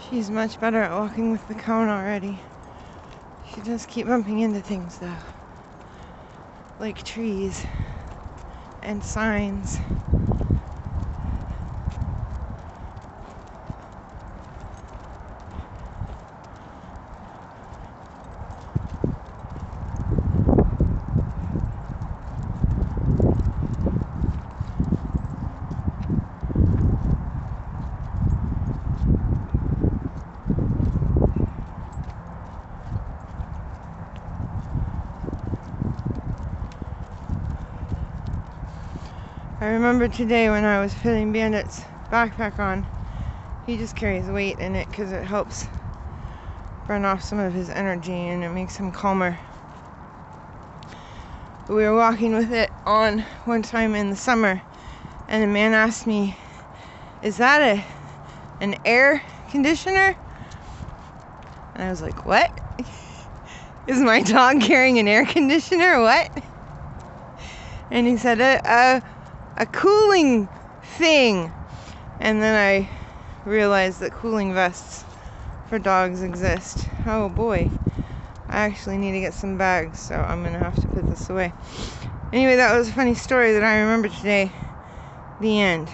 She's much better at walking with the cone already. She does keep bumping into things though, like trees and signs. I remember today when I was putting Bandit's backpack on, he just carries weight in it because it helps burn off some of his energy and it makes him calmer. But we were walking with it on one time in the summer, and a man asked me, "Is that an air conditioner?" And I was like, "What? Is my dog carrying an air conditioner? What?" And he said, a cooling thing. And then I realized that cooling vests for dogs exist. Oh boy, I actually need to get some bags, so I'm gonna have to put this away. Anyway, that was a funny story that I remember today. The end.